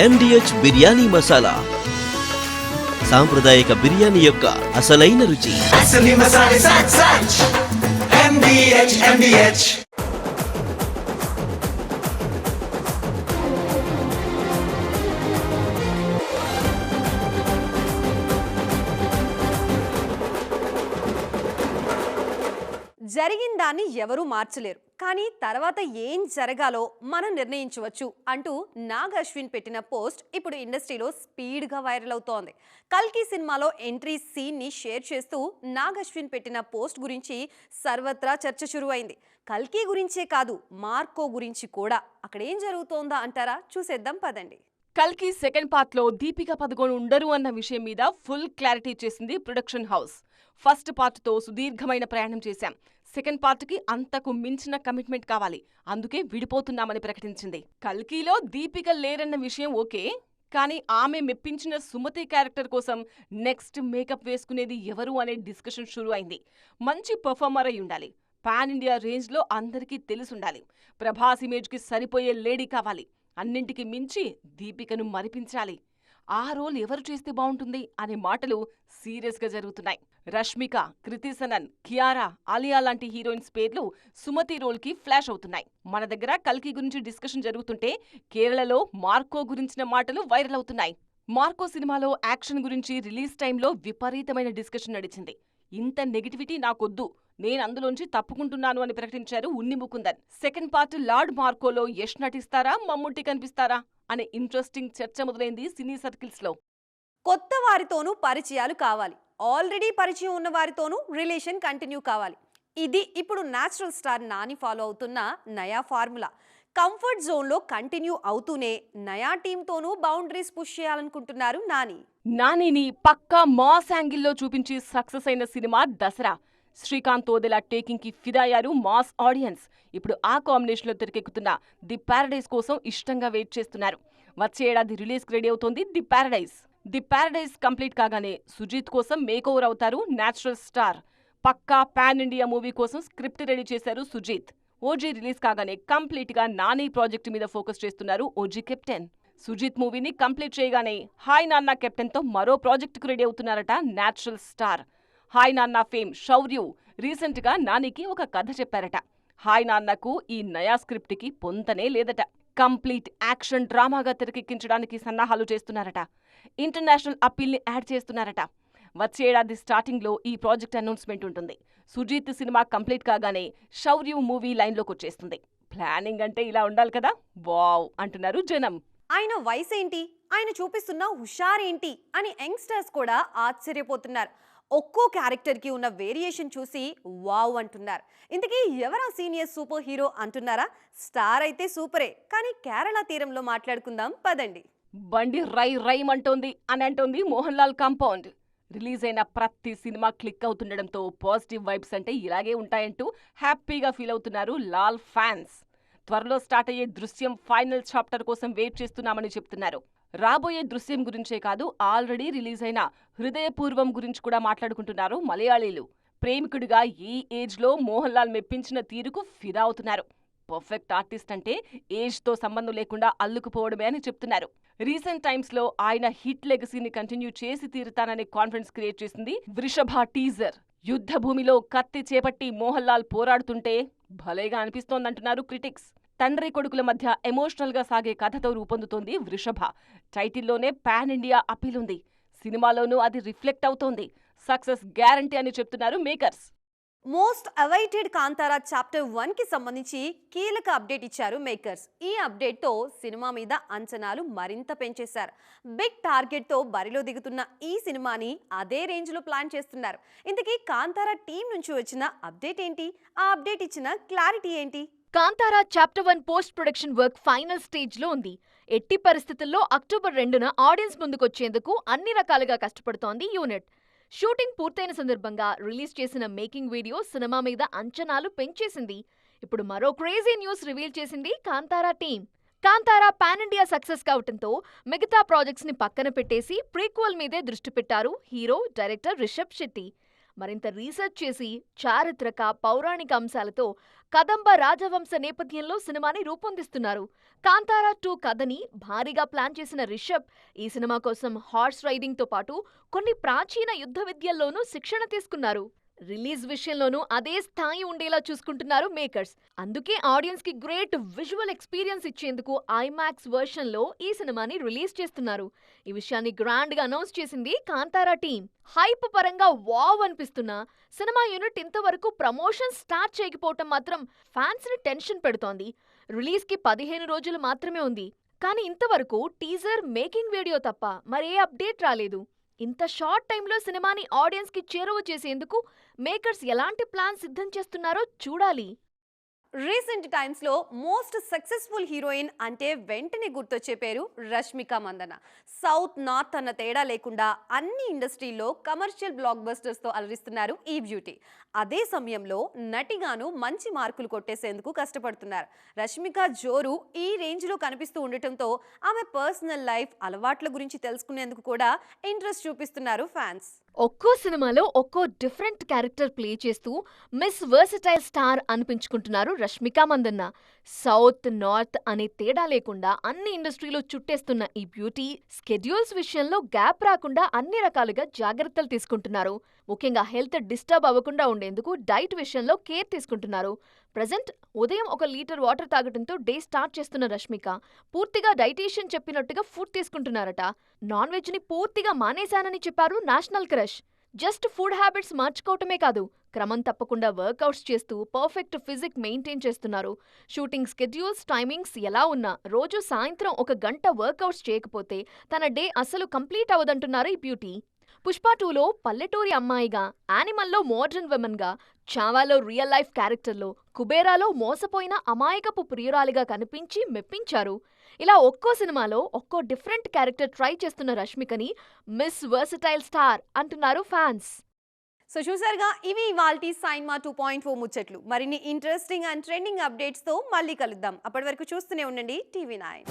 MDH biryani masala, సాంప్రదాయక బిర్యానీ యొక్క అసలైన రుచి. MDH. జరిగిన దాన్ని ఎవరూ మార్చలేరు, కానీ తర్వాత ఏం జరగాలో మనం నిర్ణయించవచ్చు అంటూ నాగ్ అశ్విన్ పెట్టిన పోస్ట్ ఇప్పుడు ఇండస్ట్రీలో స్పీడ్గా వైరల్ అవుతోంది. కల్కి సినిమాలో ఎంట్రీ సీన్ని షేర్ చేస్తూ నాగ్ అశ్విన్ పెట్టిన పోస్ట్ గురించి సర్వత్రా చర్చ షురువైంది. కల్కి గురించే కాదు, మార్కో గురించి కూడా. అక్కడ ఏం జరుగుతోందా అంటారా? చూసేద్దాం పదండి. కల్కి సెకండ్ పార్ట్ లో దీపికా పదుకోన్ ఉండరు అన్న విషయం మీద ఫుల్ క్లారిటీ చేసింది ప్రొడక్షన్ హౌస్. ఫస్ట్ పార్ట్ తో సుదీర్ఘమైన ప్రయాణం చేశాం, సెకండ్ పార్ట్ కి అంతకు మించిన కమిట్మెంట్ కావాలి, అందుకే విడిపోతున్నామని ప్రకటించింది. కల్కిలో దీపిక లేరన్న విషయం ఓకే, కానీ ఆమె మెప్పించిన సుమతి క్యారెక్టర్ కోసం నెక్స్ట్ మేకప్ వేసుకునేది ఎవరు అనే డిస్కషన్ షురు అయింది. మంచి పర్ఫార్మర్ అయి ఉండాలి, పాన్ ఇండియా రేంజ్ లో అందరికీ తెలుసుండాలి, ప్రభాస్ ఇమేజ్ కి సరిపోయే లేడీ కావాలి, అన్నింటికి మించి దీపికను మరిపించాలి. ఆ రోల్ ఎవరు చేస్తే బావుంటుంది అనే మాటలు సీరియస్ గా జరుగుతున్నాయి. రష్మిక, కృతి సనన్, కియారా, ఆలియా లాంటి హీరోయిన్స్ పేర్లు సుమతి రోల్ కి ఫ్లాష్ అవుతున్నాయి. మన దగ్గర కల్కి గురించి డిస్కషన్ జరుగుతుంటే కేరళలో మార్కో గురించిన మాటలు వైరల్ అవుతున్నాయి. మార్కో సినిమాలో యాక్షన్ గురించి రిలీజ్ టైంలో విపరీతమైన డిస్కషన్ నడిచింది. ఇంత నెగిటివిటీ నాకొద్దు, నేను అందులోంచి తప్పుకుంటున్నాను అని ప్రకటించారు Unni Mukundan. Second part lord మార్కోలో యష్ నటిస్తారా, మమ్ముట్టి కనిపిస్తారా అనే ఇంట్రెస్టింగ్ చర్చ మొదలైంది సినీ సర్కిల్స్ లో. కొత్త వారితోనూ పరిచయాలు కావాలి, ఆల్రెడీ పరిచయం ఉన్న వారితోనూ రిలేషన్ కంటిన్యూ కావాలి. ఇది ఇప్పుడు నేచురల్ స్టార్ నాని ఫాలో అవుతున్న నయా ఫార్ములా. కంఫర్ట్ జోన్లో కంటిన్యూ అవుతూనే నయా టీంతోనూ బౌండరీస్ పుష్ చేయాలనుకుంటున్నారు నాని. నానిని పక్కా మాస్ యాంగిల్లో చూపించి సక్సెస్ అయిన సినిమా దసరా. శ్రీకాంత్ ఓదెలా టేకింగ్ కి ఫిదా అయ్యారు మాస్ ఆడియన్స్. ఇప్పుడు ఆ కాంబినేషన్ లో తెరకెక్కుతున్న ది ప్యారడైజ్ కోసం ఇష్టంగా వెయిట్ చేస్తున్నారు. వచ్చే ఏడాది రిలీజ్ కి రెడీ అవుతోంది the Paradise. The Paradise complete కాగానే సుజీత్ కోసం మేక్ ఓవర్ అవుతారు నేచురల్ స్టార్. పక్కా పాన్ ఇండియా మూవీ కోసం స్క్రిప్ట్ రెడీ చేశారు సుజీత్. ఓజీ రిలీజ్ కాగానే కంప్లీట్ గా నాని ప్రాజెక్టు మీద ఫోకస్ చేస్తున్నారు ఓజీ కెప్టెన్. సుజీత్ మూవీని కంప్లీట్ చేయగానే హాయ్ నాన్న కెప్టెన్ తో మరో ప్రాజెక్టుకు రెడీ అవుతున్నారట నేచురల్ స్టార్. హాయ్ నాన్న ఫేమ్ శౌర్యు రీసెంట్ గా నానికి ఒక కథ చెప్పారట. హాయ్ నాన్నకు ఈ నయా స్క్రిప్ట్ కి పొంతనే లేదట. కంప్లీట్ యాక్షన్ డ్రామాగా తెరకెక్కించడానికి సన్నాహాలు చేస్తున్నారట. ఇంటర్నేషనల్ అప్పీల్ ని యాడ్ చేస్తున్నారట. వచ్చే ఏడాది స్టార్టింగ్ లో ఈ ప్రాజెక్ట్ అనౌన్స్మెంట్ ఉంటుంది. సుజీత్ సినిమా కంప్లీట్ కాగానే శౌర్యు మూవీ లైన్ లోకి వచ్చేస్తుంది. ప్లానింగ్ అంటే ఇలా ఉండాలి కదా, వావ్ అంటున్నారు జనం. ఆయన వయసేంటి, ఆయన చూపిస్తున్న హుషారేంటి అని యంగ్స్టర్స్ కూడా ఆశ్చర్యపోతున్నారు. ఒక్కో క్యారెక్టర్కి ఉన్న వేరియేషన్ చూసి వావ్ అంటున్నారు. ఇంతకీ ఎవరా సీనియర్ సూపర్ హీరో అంటున్నారా? స్టార్ అయితే సూపరే, కానీ కేరళ తీరంలో మాట్లాడుకుందాం పదండి. బండి రై రైమంటోంది అని అంటోంది మోహన్ లాల్ కాంపౌండ్. రిలీజ్ అయిన ప్రతి సినిమా క్లిక్ అవుతుండడంతో పాజిటివ్ వైబ్స్ అంటే ఇలాగే ఉంటాయంటూ హ్యాపీగా ఫీల్ అవుతున్నారు లాల్ ఫ్యాన్స్. త్వరలో స్టార్ట్ అయ్యే దృశ్యం ఫైనల్ చాప్టర్ కోసం వెయిట్ చేస్తున్నామని చెప్తున్నారు. రాబోయే దృశ్యం గురించే కాదు, ఆల్రెడీ రిలీజ్ అయిన హృదయపూర్వం గురించి కూడా మాట్లాడుకుంటున్నారు మలయాళీలు. ప్రేమికుడిగా ఈ ఏజ్ లో మోహన్ లాల్ మెప్పించిన తీరుకు ఫిదా అవుతున్నారు. పర్ఫెక్ట్ ఆర్టిస్ట్ అంటే ఏజ్ తో సంబంధం లేకుండా అల్లుకుపోవడమే అని చెప్తున్నారు. రీసెంట్ టైమ్స్ లో ఆయన హిట్ లెగసీని కంటిన్యూ చేసి తీరుతాననే కాన్ఫిడెన్స్ క్రియేట్ చేసింది వృషభ టీజర్. యుద్ధ భూమిలో కత్తి చేపట్టి మోహన్ లాల్ పోరాడుతుంటే భలేగా అనిపిస్తోందంటున్నారు క్రిటిక్స్. తండ్రి కొడుకుల మధ్య ఎమోషనల్ గా సాగే కథతో రూపొందుతోంది వృషభ. టైటిల్లోనే పాన్ ఇండియా అపీల్ ఉంది, సినిమాలోనూ అది రిఫ్లెక్ట్ అవుతోంది. సక్సెస్ గ్యారంటీ అని చెప్తున్నారు makers. Most awaited Kantara chapter 1 కి సంబంధించి కీలక అప్డేట్ ఇచ్చారు మేకర్స్. ఈ అప్డేట్ తో సినిమా మీద అంచనాలు మరింత పెంచేశారు. బిగ్ టార్గెట్ తో బరిలో దిగుతున్న ఈ సినిమాని అదే రేంజ్ లో ప్లాన్ చేస్తున్నారు. ఇంతకీ కాంతారా టీం నుంచి వచ్చిన అప్డేట్ ఏంటి? ఆ అప్డేట్ ఇచ్చిన క్లారిటీ ఏంటి? Kantara chapter 1 post production work final stage లో ఉంది. ఎట్టి పరిస్థితుల్లో అక్టోబర్ 2న ఆడియన్స్ ముందుకొచ్చేందుకు అన్ని రకాలుగా కష్టపడుతోంది యూనిట్. షూటింగ్ పూర్తయిన సందర్భంగా రిలీజ్ చేసిన మేకింగ్ వీడియో సినిమా మీద అంచనాలు పెంచేసింది. ఇప్పుడు మరో క్రేజీ న్యూస్ రివీల్ చేసింది Kantara team. Kantara pan India success కావటంతో మిగతా ప్రాజెక్ట్స్ ని పక్కన పెట్టేసి ప్రీక్వెల్ మీదే దృష్టి పెట్టారు హీరో, డైరెక్టర్ రిషబ్ శెట్టి. మరింత రీసెర్చ్ చేసి చారిత్రక పౌరాణిక అంశాలతో కదంబ రాజవంశ నేపథ్యంలో సినిమాని రూపొందిస్తున్నారు. కాంతారా 2 కథని భారీగా ప్లాన్ చేసిన రిషబ్ ఈ సినిమా కోసం హార్స్ రైడింగ్తో పాటు కొన్ని ప్రాచీన యుద్ధ విద్యల్లోనూ శిక్షణ తీసుకున్నారు. రిలీజ్ విషయంలోనూ అదే స్థాయి ఉండేలా చూసుకుంటున్నారు మేకర్స్. అందుకే ఆడియన్స్ కి గ్రేట్ విజువల్ ఎక్స్పీరియన్స్ ఇచ్చేందుకు ఐమాక్స్ వర్షన్ లో ఈ సినిమాని రిలీజ్ చేస్తున్నారు. ఈ విషయాన్ని గ్రాండ్ గా అనౌన్స్ చేసింది కాంతారా టీం. హైప్ పరంగా వావ్ అనిపిస్తున్నా సినిమా యూనిట్ ఇంతవరకు ప్రమోషన్ స్టార్ట్ చేయకపోవటం మాత్రం ఫ్యాన్స్ ని టెన్షన్ పెడుతోంది. రిలీజ్ కి 15 రోజులు మాత్రమే ఉంది. కానీ ఇంతవరకు టీజర్, మేకింగ్ వీడియో తప్ప మరే అప్డేట్ రాలేదు. ఇంత షార్ట్ టైంలో సినిమాని ఆడియన్స్ కి చేరువ చేసేందుకు మేకర్స్ ఎలాంటి ప్లాన్ సిద్ధం చేస్తున్నారో చూడాలి. రీసెంట్ టైమ్స్ లో మోస్ట్ సక్సెస్ఫుల్ హీరోయిన్ అంటే వెంటనే గుర్తొచ్చే పేరు రష్మిక మందన్న. సౌత్ నార్త్ అన్న తేడా లేకుండా అన్ని ఇండస్ట్రీల్లో కమర్షియల్ బ్లాక్ బస్టర్స్ తో అలరిస్తున్నారు ఈ బ్యూటీ. అదే సమయంలో నటిగాను మంచి మార్కులు కొట్టేసేందుకు కష్టపడుతున్నారు. రష్మిక జోరు ఈ రేంజ్ లో కనిపిస్తూ ఉండటంతో ఆమె పర్సనల్ లైఫ్, అలవాట్ల గురించి తెలుసుకునేందుకు కూడా ఇంట్రెస్ట్ చూపిస్తున్నారు ఫ్యాన్స్. ఒక్కో సినిమాలో ఒక్కో డిఫరెంట్ క్యారెక్టర్ ప్లే చేస్తూ మిస్ వర్సటైల్ స్టార్ అనిపించుకుంటున్నారు రష్మిక మందన్న. సౌత్ నార్త్ అనే తేడా లేకుండా అన్ని ఇండస్ట్రీలో చుట్టేస్తున్న ఈ బ్యూటీ స్కెడ్యూల్స్ విషయంలో గ్యాప్ రాకుండా అన్ని రకాలుగా జాగ్రత్తలు తీసుకుంటున్నారు. ముఖ్యంగా హెల్త్ డిస్టర్బ్ అవ్వకుండా ఉండేందుకు డైట్ విషయంలో కేర్ తీసుకుంటున్నారు. ప్రజెంట్ ఉదయం 1 లీటర్ వాటర్ తాగటంతో డే స్టార్ట్ చేస్తున్న రష్మిక పూర్తిగా డైటీషియన్ చెప్పినట్టుగా ఫుడ్ తీసుకుంటున్నారట. నాన్ వెజ్ ని పూర్తిగా మానేశానని చెప్పారు national crush. Just food habits మార్చుకోవటమే కాదు, క్రమం తప్పకుండా వర్కౌట్స్ చేస్తూ పర్ఫెక్ట్ ఫిజిక్ మెయింటైన్ చేస్తున్నారు. షూటింగ్ స్కెడ్యూల్స్, టైమింగ్స్ ఎలా ఉన్నా రోజు సాయంత్రం 1 గంట వర్కౌట్స్ చేయకపోతే తన డే అస్సలు కంప్లీట్ అవ్వదంటున్నారు ఈ బ్యూటీ. పుష్ప 2లో పల్లెటూరి అమ్మాయిగా, యానిమల్లో మోడర్న్ విమెన్ గా, చావాలో రియల్ లైఫ్ క్యారెక్టర్లో, కుబేరాలో మోసపోయిన అమాయకపు ప్రియురాలిగా కనిపించి మెప్పించారు. ఇలా ఒక్కో సినిమాలో ఒక్కో డిఫరెంట్ క్యారెక్టర్ ట్రై చేస్తున్న రష్మికని మిస్ వర్సటైల్ స్టార్ అంటున్నారు ఫ్యాన్స్. సో చూసారుగా, ఇవి ఇవాల్టి సైన్మా 2.4 ముచ్చట్లు. మరిన్ని ఇంట్రెస్టింగ్ అండ్ ట్రెండింగ్ అప్డేట్స్ తో మళ్ళీ కలుద్దాం. అప్పటి వరకు చూస్తూనే ఉండండి TV9.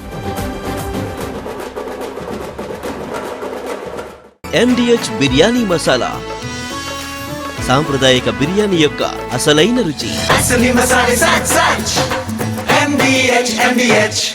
MDH బిర్యానీ మసాలా, సాంప్రదాయక బిర్యానీ యొక్క అసలైన రుచి. MDH